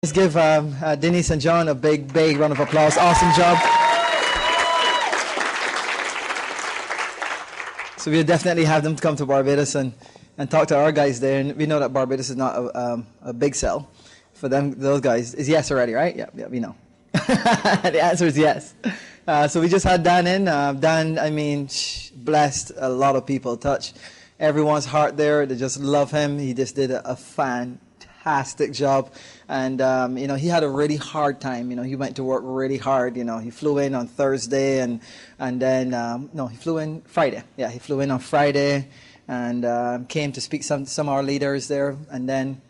Let's give Denise and John a big round of applause. Awesome job. So we'll definitely have them come to Barbados and talk to our guys there. And we know that Barbados is not a big sell for them. Those guys is yes already, right? Yeah, we know. The answer is yes. So we just had Dan in. Dan, I mean, blessed a lot of people, touched everyone's heart there. They just love him. He just did a fantastic job. And, he had a really hard time. He went to work really hard. He flew in on Thursday and then, he flew in Friday. Yeah, he flew in on Friday and came to speak to some of our leaders there. And then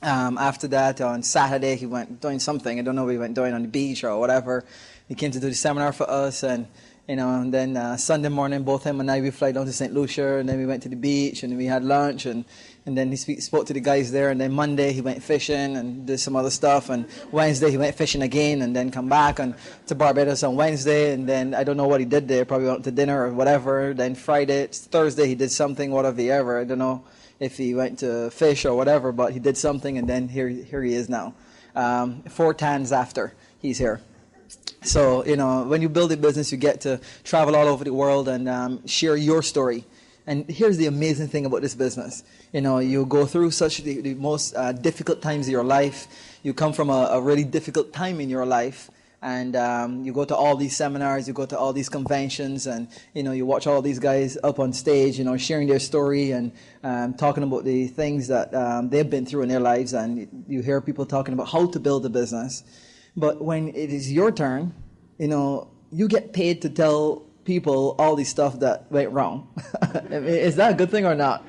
after that, on Saturday, he went doing something. I don't know what he went doing on the beach or whatever. He came to do the seminar for us. And then Sunday morning, both him and I, we fly down to St. Lucia, and then we went to the beach, and then we had lunch, and then he spoke to the guys there, and then Monday he went fishing and did some other stuff, and Wednesday he went fishing again, and then come back to Barbados on Wednesday, and then I don't know what he did there, probably went to dinner or whatever. Then Thursday he did something, whatever he ever, I don't know if he went to fish or whatever, but he did something, and then here he is now. 4 times after he's here. So, when you build a business, you get to travel all over the world and share your story. And here's the amazing thing about this business. You go through such the most difficult times of your life. You come from a really difficult time in your life. And you go to all these seminars, you go to all these conventions, and, you watch all these guys up on stage, sharing their story and talking about the things that they've been through in their lives. And you hear people talking about how to build a business. But when it is your turn, you get paid to tell people all the stuff that went wrong. I mean, is that a good thing or not?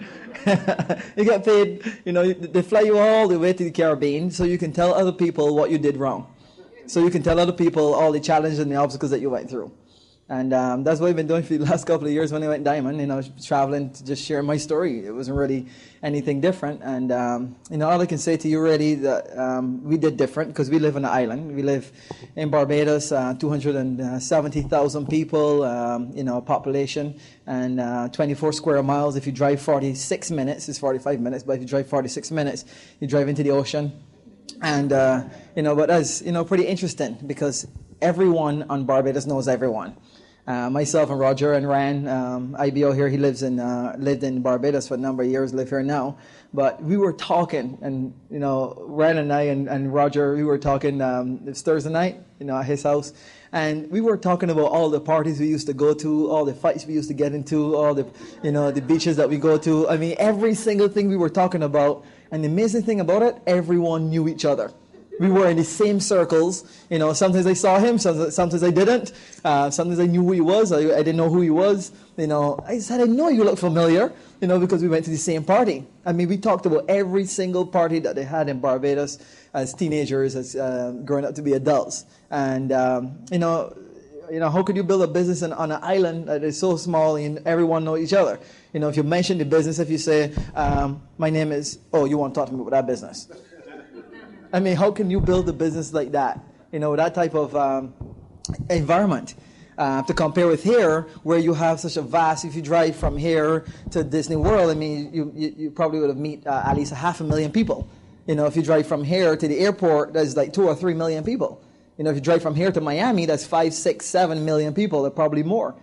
You get paid, they fly you all the way to the Caribbean so you can tell other people what you did wrong. So you can tell other people all the challenges and the obstacles that you went through. And that's what I've been doing for the last couple of years when I went diamond, traveling to just share my story. It wasn't really anything different. And, all I can say to you really that we did different because we live on an island. We live in Barbados, 270,000 people, population, and 24 square miles. If you drive 46 minutes, it's 45 minutes, but if you drive 46 minutes, you drive into the ocean. And, but that's, pretty interesting because everyone on Barbados knows everyone. Myself and Roger and Ryan, IBO here, he lived in Barbados for a number of years, live here now. But we were talking, and, Ryan and I and Roger, we were talking, it was Thursday night, at his house. And we were talking about all the parties we used to go to, all the fights we used to get into, all the, the beaches that we go to. I mean, every single thing we were talking about. And the amazing thing about it, everyone knew each other. We were in the same circles. Sometimes I saw him, sometimes I didn't. Sometimes I knew who he was. I didn't know who he was. I said, I know you look familiar, because we went to the same party. I mean, we talked about every single party that they had in Barbados as teenagers, as growing up to be adults. And, how could you build a business on an island that is so small and everyone know each other? If you mention the business, if you say, my name is, you want to talk to me about that business. I mean, how can you build a business like that? That type of environment. To compare with here, where you have such a vast, if you drive from here to Disney World, I mean, you probably would have met at least 500,000 people. If you drive from here to the airport, there's like 2 or 3 million people. If you drive from here to Miami, that's 5, 6, 7 million people, or probably more.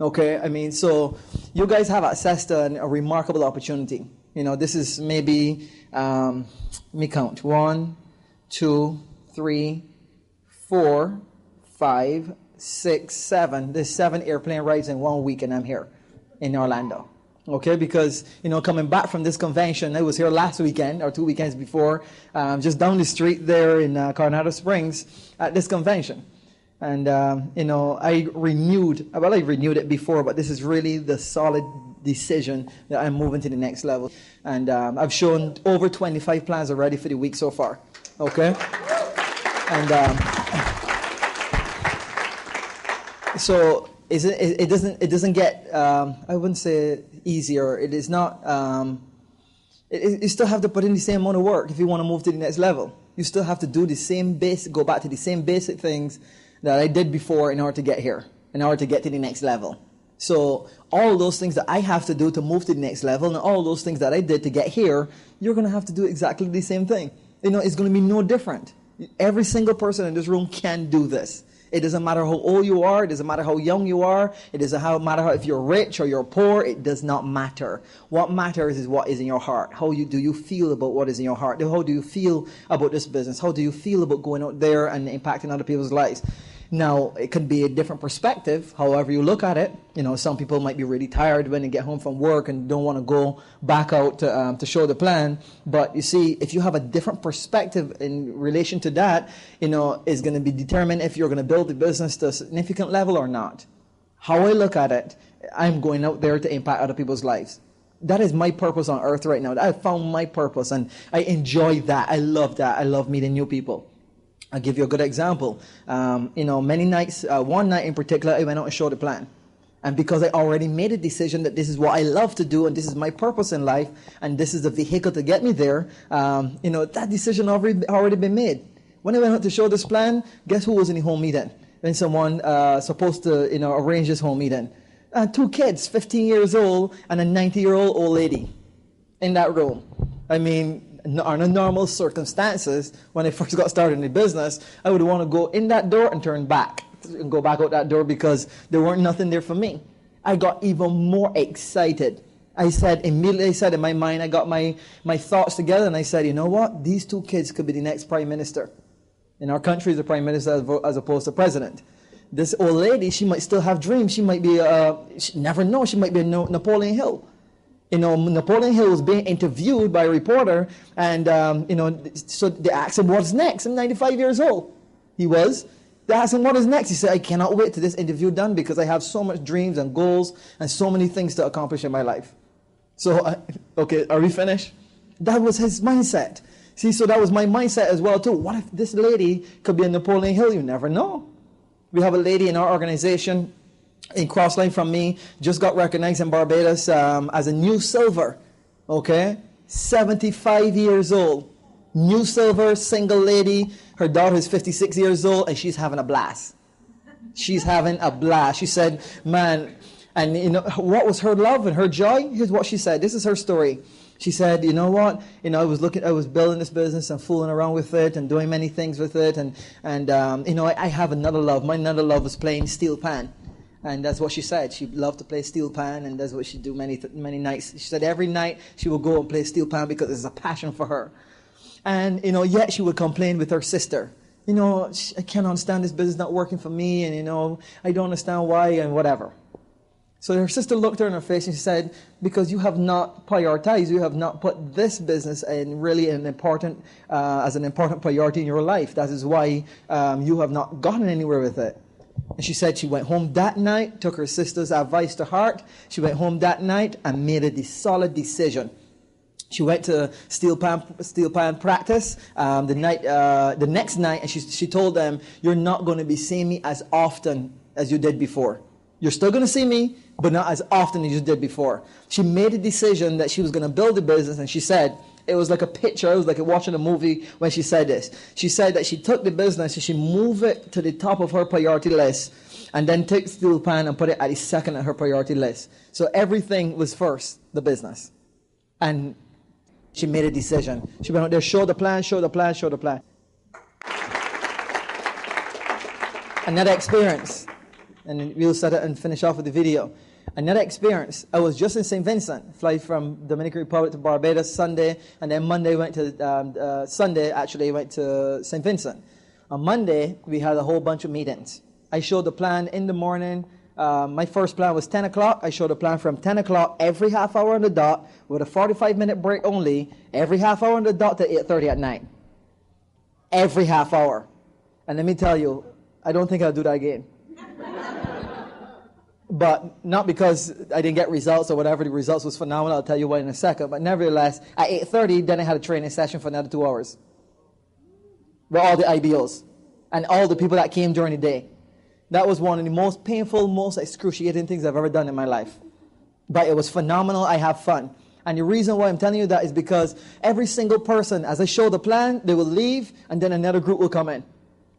Okay, I mean, so you guys have access to a remarkable opportunity. This is maybe, let me count, 1, 2, 3, 4, 5, 6, 7. There's 7 airplane rides in 1 week, and I'm here in Orlando. Okay, because, coming back from this convention, I was here last weekend, or 2 weekends before, just down the street there in Coronado Springs at this convention. And, I renewed it before, but this is really the solid decision that I'm moving to the next level. And I've shown over 25 plans already for the week so far. Okay? And so it doesn't get, I wouldn't say easier. It is not, you still have to put in the same amount of work if you want to move to the next level. You still have to do go back to the same basic things that I did before in order to get here, in order to get to the next level. So all those things that I have to do to move to the next level and all those things that I did to get here, you're going to have to do exactly the same thing. It's going to be no different. Every single person in this room can do this. It doesn't matter how old you are. It doesn't matter how young you are. It doesn't matter if you're rich or you're poor. It does not matter. What matters is what is in your heart. Do you feel about what is in your heart? How do you feel about this business? How do you feel about going out there and impacting other people's lives? Now, it could be a different perspective, however you look at it. Some people might be really tired when they get home from work and don't want to go back out to show the plan. But you see, if you have a different perspective in relation to that, is going to be determined if you're going to build the business to a significant level or not. How I look at it, I'm going out there to impact other people's lives. That is my purpose on earth right now. I found my purpose, and I enjoy that. I love that. I love meeting new people. I'll give you a good example. Many nights, one night in particular, I went out and showed the plan. And because I already made a decision that this is what I love to do and this is my purpose in life and this is the vehicle to get me there, that decision already been made. When I went out to show this plan, guess who was in the home meeting? When someone supposed to arrange this home meeting. 2 kids, 15 years old and a 90-year-old old lady in that room. I mean, under normal circumstances, when I first got started in the business, I would want to go in that door and turn back and go back out that door because there weren't nothing there for me. I got even more excited. I said in my mind, I got my thoughts together and I said, you know what? These 2 kids could be the next prime minister. In our country, the prime minister as opposed to president. This old lady, she might still have dreams. She might be, never know, she might be Napoleon Hill. Napoleon Hill was being interviewed by a reporter, and, so they asked him, what's next? I'm 95 years old. He was. They asked him, what is next? He said, I cannot wait till this interview done because I have so much dreams and goals and so many things to accomplish in my life. So, okay, are we finished? That was his mindset. See, so that was my mindset as well, too. What if this lady could be a Napoleon Hill? You never know. We have a lady in our organization in Crossline from me, just got recognized in Barbados as a new silver, okay? 75 years old. New silver, single lady. Her daughter is 56 years old, and she's having a blast. She's having a blast. She said, man, and what was her love and her joy? Here's what she said. This is her story. She said, you know what? I was building this business and fooling around with it and doing many things with it. And I have another love. My another love was playing steel pan. And that's what she said. She loved to play steel pan, and that's what she'd do many nights. She said every night she would go and play steel pan because it's a passion for her. And, yet she would complain with her sister. I can't understand this business not working for me, and, I don't understand why, and whatever. So her sister looked her in her face and she said, because you have not prioritized, you have not put this business in really as an important priority in your life. That is why you have not gotten anywhere with it. And she said she went home that night, took her sister's advice to heart. She went home that night and made a solid decision. She went to steel pan practice the next night, and she told them, you're not going to be seeing me as often as you did before. You're still going to see me, but not as often as you did before. She made a decision that she was going to build a business, and she said, it was like a picture. It was like watching a movie when she said this. She said that she took the business and she moved it to the top of her priority list and then took steel pan and put it at the second of her priority list. So everything was first, the business. And she made a decision. She went out there, show the plan. Another experience. And we'll set it and finish off with the video. Another experience, I was just in St. Vincent, flight from Dominican Republic to Barbados Sunday, and then Monday went to, went to St. Vincent. On Monday, we had a whole bunch of meetings. I showed the plan in the morning. My first plan was 10 o'clock. I showed the plan from 10 o'clock every half hour on the dot, with a 45-minute break only, every half hour on the dot to 8:30 at night. Every half hour. And let me tell you, I don't think I'll do that again. But not because I didn't get results or whatever. The results was phenomenal. I'll tell you why in a second. But nevertheless, at 8:30, then I had a training session for another 2 hours with all the IBOs and all the people that came during the day. That was one of the most painful, most excruciating things I've ever done in my life. But it was phenomenal. I have fun. And the reason why I'm telling you that is because every single person, as I show the plan, they will leave and then another group will come in.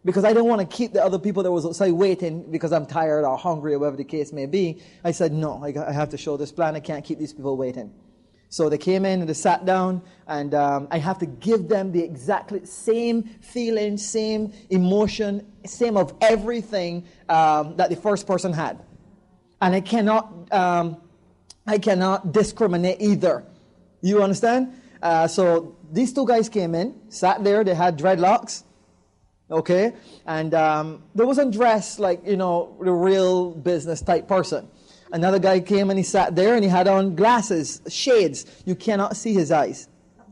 Because I didn't want to keep the other people that was outside waiting because I'm tired or hungry or whatever the case may be. I said, no, I have to show this plan. I can't keep these people waiting. So they came in and they sat down, and I have to give them the exactly same feeling, same emotion, same of everything that the first person had. And I cannot discriminate either. You understand? So these two guys came in, sat there, they had dreadlocks, okay? And they wasn't dressed like, the real business type person. Another guy came and he sat there and he had on glasses, shades. You cannot see his eyes,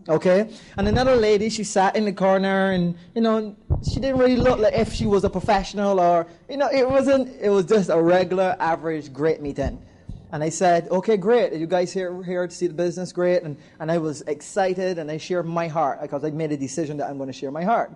okay? And another lady, she sat in the corner and, she didn't really look like if she was a professional or, it was just a regular, average, great meeting. And I said, okay, great. Are you guys here to see the business? Great. And I was excited and I shared my heart because I made a decision that I'm going to share my heart.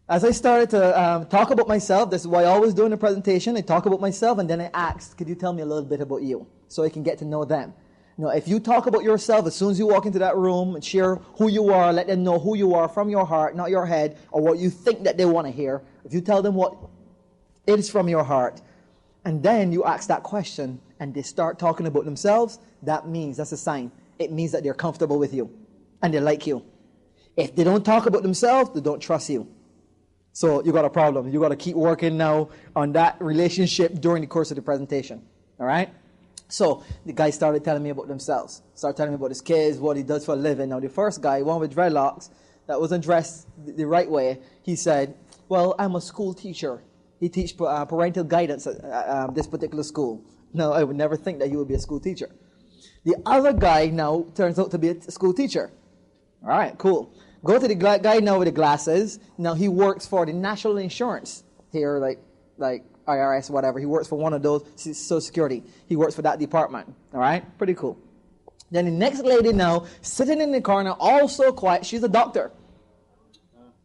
As I started to talk about myself, this is why I always do in a presentation. I talk about myself and then I asked, could you tell me a little bit about you so I can get to know them? If you talk about yourself as soon as you walk into that room and share who you are, let them know who you are from your heart, not your head, or what you think that they want to hear. If you tell them what it is from your heart, and then you ask that question and they start talking about themselves, that's a sign. It means that they're comfortable with you and they like you. If they don't talk about themselves, they don't trust you. So you got a problem. You got to keep working now on that relationship during the course of the presentation. All right? So the guy started telling me about themselves. Started telling me about his kids, what he does for a living. Now the first guy, one with dreadlocks, that wasn't dressed the right way, he said, well, I'm a school teacher. He teaches parental guidance at this particular school. No, I would never think that he would be a school teacher. The other guy now turns out to be a school teacher. All right, cool. Go to the guy now with the glasses. Now he works for the national insurance here, like IRS, whatever. He works for one of those, Social Security. He works for that department. All right, pretty cool. Then the next lady now, sitting in the corner, also quiet. She's a doctor.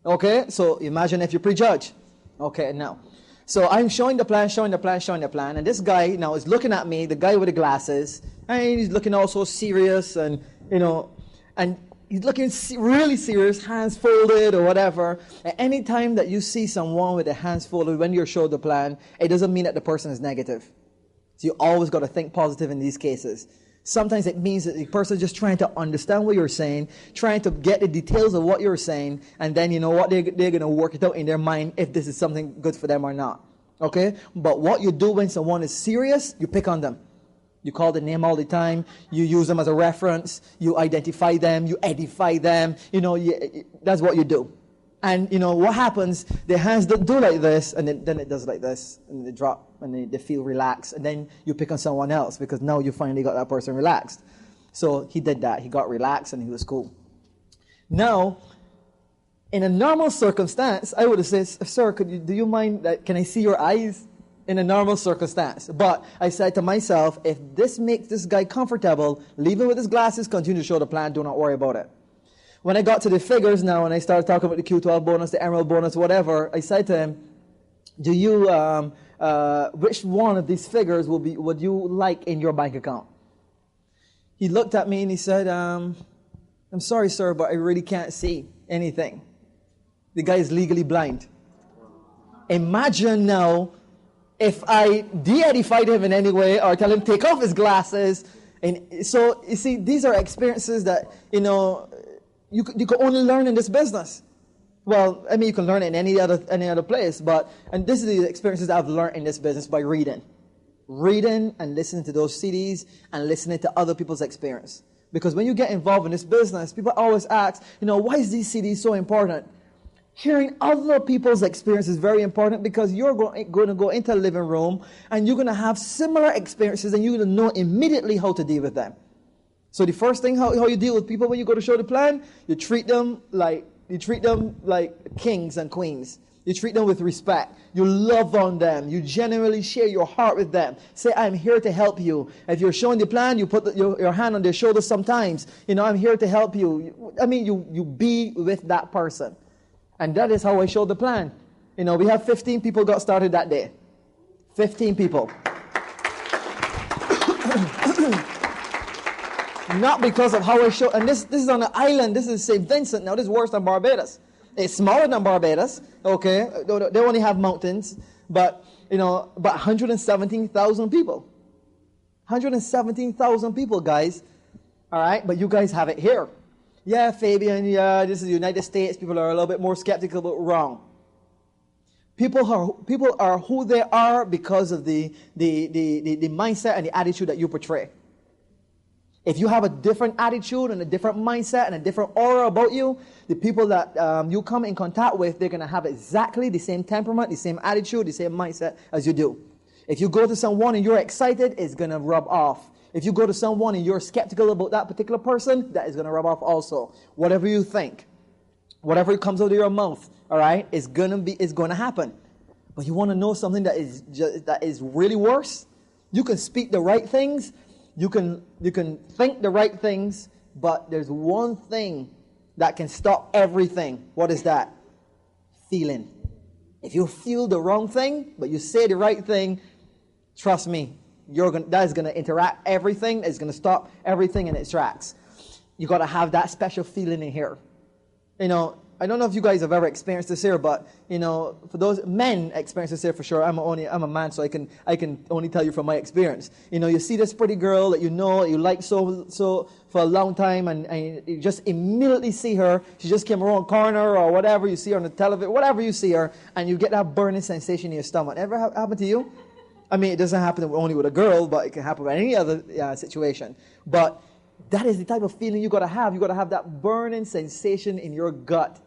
Okay, so imagine if you prejudge. Okay, now. So I'm showing the plan, and this guy now is looking at me, the guy with the glasses, and he's looking all so serious, and and he's looking really serious, hands folded or whatever. And any time that you see someone with their hands folded when you're showing the plan, it doesn't mean that the person is negative. So you always got to think positive in these cases. Sometimes it means that the person is just trying to understand what you're saying, trying to get the details of what you're saying, and then they're going to work it out in their mind if this is something good for them or not. Okay? But what you do when someone is serious, you pick on them. You call the name all the time. You use them as a reference. You identify them. You edify them. That's what you do. And, what happens, their hands don't do like this, and then it does like this, and they drop, and they feel relaxed. And then you pick on someone else, because now you finally got that person relaxed. So he did that. He got relaxed, and he was cool. Now, in a normal circumstance, I would have said, sir, do you mind, can I see your eyes? In a normal circumstance. But I said to myself, if this makes this guy comfortable, leave him with his glasses, continue to show the plan, do not worry about it. When I got to the figures now, and I started talking about the Q12 bonus, the Emerald bonus, whatever, I said to him, do you, which one of these figures would you like in your bank account? He looked at me and he said, I'm sorry, sir, but I really can't see anything. The guy is legally blind. Imagine now if I de-edified him in any way or tell him take off his glasses. And so, you see, these are experiences that, you could only learn in this business. Well, I mean, you can learn it in any other place, and this is the experiences I've learned in this business by reading and listening to those CDs and listening to other people's experience. Because when you get involved in this business, people always ask, why is these CDs so important? Hearing other people's experience is very important, because you're going to go into a living room and you're going to have similar experiences and you're going to know immediately how to deal with them. So the first thing, how you deal with people when you go to show the plan, you treat them like kings and queens. You treat them with respect. You love on them. You genuinely share your heart with them. Say, I'm here to help you. If you're showing the plan, you put your hand on their shoulder sometimes. I'm here to help you. You be with that person. And that is how I showed the plan. We have 15 people got started that day. 15 people. Not because of how I show. And this is on an island. This is St. Vincent. Now, this is worse than Barbados. It's smaller than Barbados. Okay. They only have mountains. But 117,000 people. 117,000 people, guys. All right, but you guys have it here. Yeah, Fabian, yeah, this is the United States. People are a little bit more skeptical, but wrong. People are who they are because of the mindset and the attitude that you portray. If you have a different attitude and a different mindset and a different aura about you, the people that you come in contact with, they're going to have exactly the same temperament, the same attitude, the same mindset as you do. If you go to someone and you're excited, it's going to rub off. If you go to someone and you're skeptical about that particular person, that is going to rub off also. Whatever you think, whatever comes out of your mouth, all right, it's going to happen. But you want to know something that is really worse? You can speak the right things, you can think the right things, but there's one thing that can stop everything. What is that? Feeling. If you feel the wrong thing, but you say the right thing, trust me, that is going to interact everything. It's going to stop everything in its tracks. You got to have that special feeling in here. You know, I don't know if you guys have ever experienced this here, but you know, for those men experience this here for sure. I'm a man, so I can only tell you from my experience. You know, you see this pretty girl that you know you like so for a long time, and you just immediately see her. She just came around a corner or whatever. You see her on the television, whatever you see her, and you get that burning sensation in your stomach. Ever happen to you? I mean, it doesn't happen only with a girl, but it can happen with any other situation. But that is the type of feeling you got to have. You got to have that burning sensation in your gut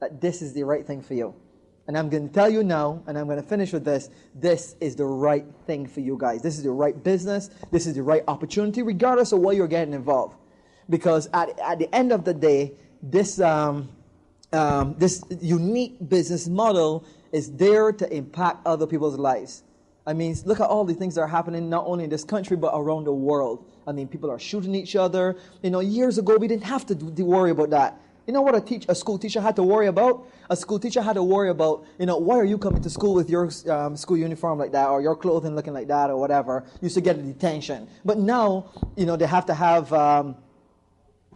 that this is the right thing for you. And I'm going to tell you now, and I'm going to finish with this. This is the right thing for you guys. This is the right business. This is the right opportunity, regardless of what you're getting involved. Because at the end of the day, this unique business model is there to impact other people's lives. I mean, look at all the things that are happening not only in this country, but around the world. I mean, people are shooting each other. You know, years ago, we didn't have to worry about that. You know what a school teacher had to worry about? A school teacher had to worry about, you know, why are you coming to school with your school uniform like that, or your clothing looking like that, or whatever? You used to get a detention. But now, you know, they have to have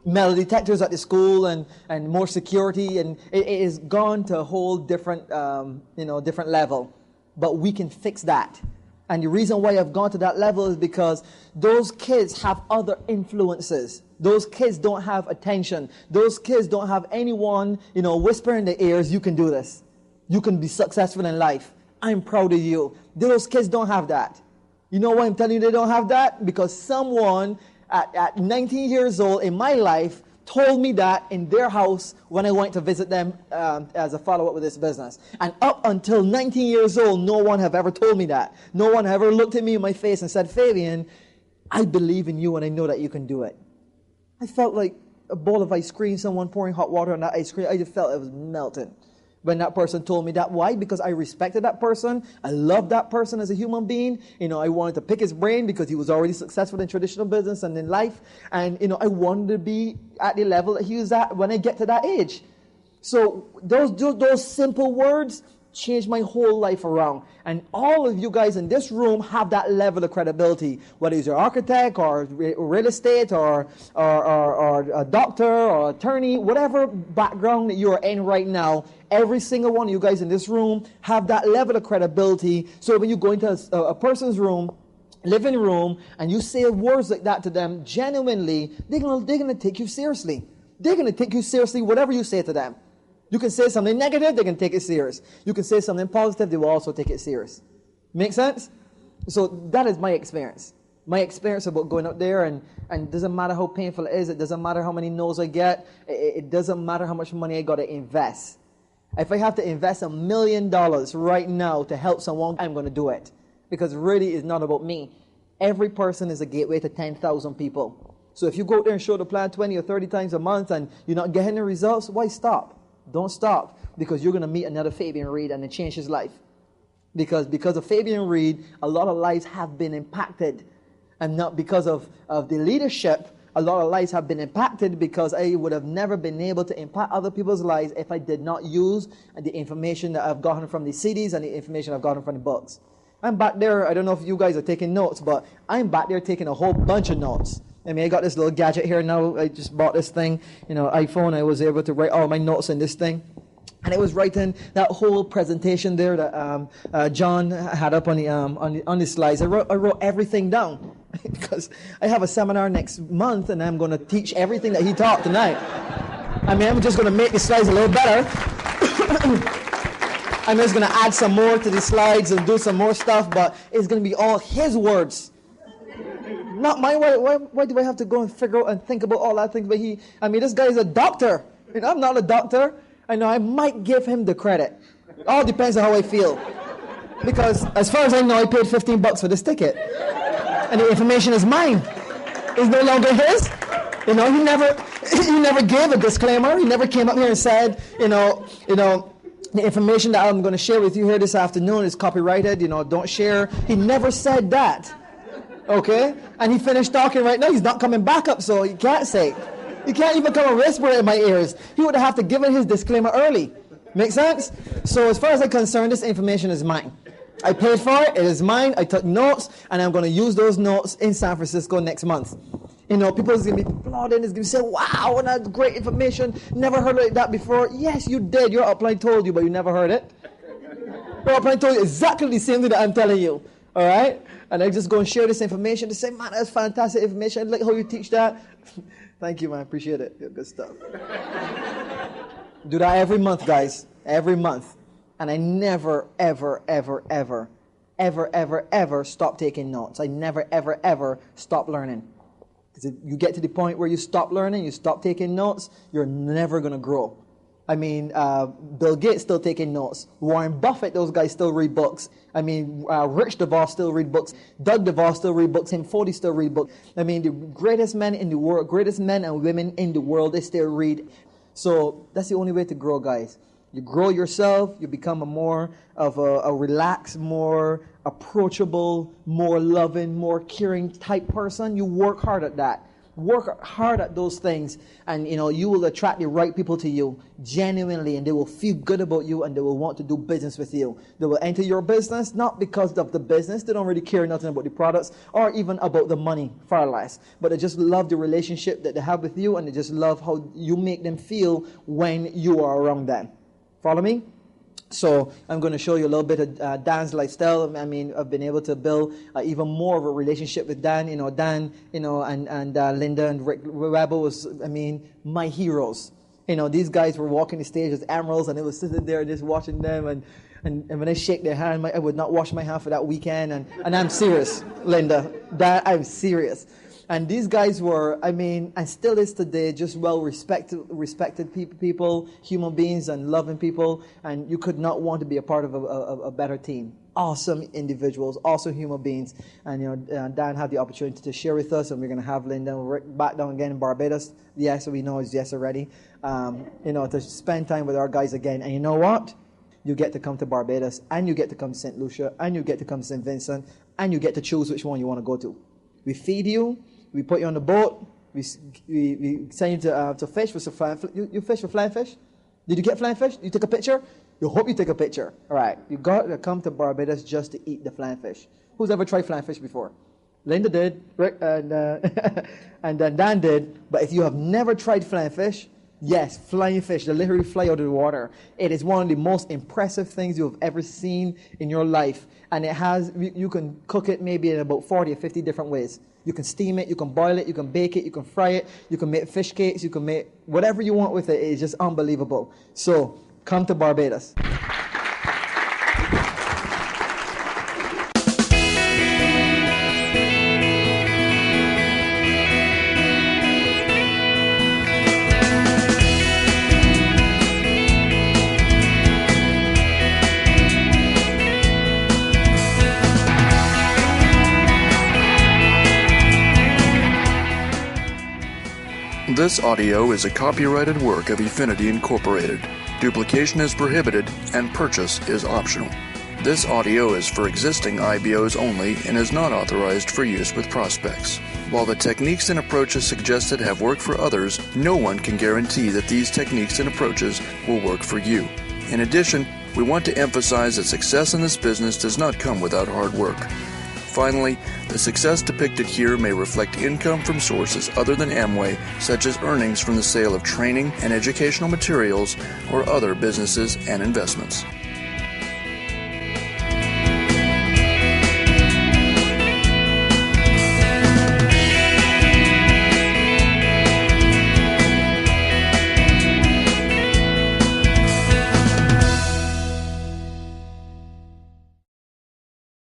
metal detectors at the school and more security, and it is gone to a whole different, different level. But we can fix that. And the reason why I've gone to that level is because those kids have other influences. Those kids don't have attention. Those kids don't have anyone, you know, whispering in their ears, you can do this. You can be successful in life. I'm proud of you. Those kids don't have that. You know why I'm telling you they don't have that? Because someone at 19 years old in my life told me that in their house when I went to visit them as a follow-up with this business. And up until 19 years old, no one have ever told me that. No one ever looked at me in my face and said, Fabian, I believe in you and I know that you can do it. I felt like a bowl of ice cream, someone pouring hot water on that ice cream. I just felt it was melting when that person told me that. Why? Because I respected that person. I loved that person as a human being. You know, I wanted to pick his brain because he was already successful in traditional business and in life. And, you know, I wanted to be at the level that he was at when I get to that age. So those simple words changed my whole life around. And all of you guys in this room have that level of credibility, whether it's your architect or real estate or a doctor or attorney, whatever background that you are in right now. Every single one of you guys in this room have that level of credibility. So when you go into a person's room, living room, and you say words like that to them, genuinely, they're gonna take you seriously. They're gonna take you seriously, whatever you say to them. You can say something negative, they can take it serious. You can say something positive, they will also take it serious. Make sense? So that is my experience. My experience about going out there, and it doesn't matter how painful it is, it doesn't matter how many no's I get, it doesn't matter how much money I got to invest. If I have to invest $1 million right now to help someone, I'm going to do it. Because really it's not about me. Every person is a gateway to 10,000 people. So if you go out there and show the plan 20 or 30 times a month and you're not getting the results, why stop? Don't stop, because you're going to meet another Fabian Reid and it change his life. Because of Fabian Reid, a lot of lives have been impacted. And not because of the leadership, a lot of lives have been impacted because I would have never been able to impact other people's lives if I did not use the information that I've gotten from the CDs and the information I've gotten from the books. I'm back there, I don't know if you guys are taking notes, but I'm back there taking a whole bunch of notes. I mean, I got this little gadget here now. I just bought this thing, iPhone. I was able to write all my notes in this thing. And it was writing that whole presentation there that John had up on the slides. I wrote everything down. because I have a seminar next month and I'm going to teach everything that he taught tonight. I mean, I'm just going to make the slides a little better. I'm just going to add some more to the slides and do some more stuff, but it's going to be all his words. Not my way. Why do I have to go and figure out and think about all that things? But this guy is a doctor. I'm not a doctor. I know I might give him the credit. All depends on how I feel. Because as far as I know, I paid $15 for this ticket. And the information is mine. It's no longer his. He never gave a disclaimer. He never came up here and said, the information that I'm going to share with you here this afternoon is copyrighted, don't share. He never said that. Okay? And he finished talking right now. He's not coming back up, so he can't say. He can't even come and whisper in my ears. He would have to give his disclaimer early. Make sense? So as far as I'm concerned, this information is mine. I paid for it. It is mine. I took notes, and I'm going to use those notes in San Francisco next month. People is going to be applauding. It's going to say, wow, and that's great information. Never heard of that before. Yes, you did. Your upline told you, but you never heard it. Your upline told you exactly the same thing that I'm telling you. All right? And I just go and share this information. They say, man, that's fantastic information. I like how you teach that. Thank you, man. I appreciate it. Good stuff. Do that every month, guys. Every month. And I never, ever, ever, ever, ever, ever, ever stop taking notes. I never, ever, ever stop learning. Because if you get to the point where you stop learning, you stop taking notes, you're never going to grow. Bill Gates still taking notes. Warren Buffett, those guys still read books. Rich DeVos still read books. Doug DeVos still read books. Tim Fody still read books. The greatest men in the world, greatest men and women in the world, they still read. So that's the only way to grow, guys. You grow yourself, you become a more of a relaxed, more approachable, more loving, more caring type person. You work hard at that. Work hard at those things, and you will attract the right people to you genuinely, and they will feel good about you, and they will want to do business with you. They will enter your business not because of the business. They don't really care nothing about the products or even about the money, far less. But they just love the relationship that they have with you, and they just love how you make them feel when you are around them. Follow me? So I'm going to show you a little bit of Dan's lifestyle. I've been able to build even more of a relationship with Dan. Dan, and Linda and Rick Rebel was, my heroes. These guys were walking the stage as emeralds, and I was sitting there just watching them. And when I shake their hand, I would not wash my hand for that weekend. And I'm serious, Linda. Dan, I'm serious. And these guys were, and still is today, just respected people, human beings, and loving people. And you could not want to be a part of a better team. Awesome individuals, awesome human beings. And Dan had the opportunity to share with us, and we're going to have Linda back down again in Barbados. Yes, we know it's yes already. To spend time with our guys again. And you know what? You get to come to Barbados, and you get to come to St. Lucia, and you get to come to St. Vincent, and you get to choose which one you want to go to. We feed you. We put you on the boat. We send you to fish for some flying fish. You fish for flying fish? Did you get flying fish? You took a picture? You hope you take a picture. All right. You got to come to Barbados just to eat the flying fish. Who's ever tried flying fish before? Linda did, Rick, and then Dan did. But if you have never tried flying fish, yes, flying fish, they literally fly out of the water. It is one of the most impressive things you have ever seen in your life. And you can cook it maybe in about 40 or 50 different ways. You can steam it, you can boil it, you can bake it, you can fry it, you can make fish cakes, you can make whatever you want with it. It's just unbelievable. So come to Barbados. This audio is a copyrighted work of Efinity Incorporated. Duplication is prohibited and purchase is optional. This audio is for existing IBOs only and is not authorized for use with prospects. While the techniques and approaches suggested have worked for others, no one can guarantee that these techniques and approaches will work for you. In addition, we want to emphasize that success in this business does not come without hard work. Finally, the success depicted here may reflect income from sources other than Amway, such as earnings from the sale of training and educational materials or other businesses and investments.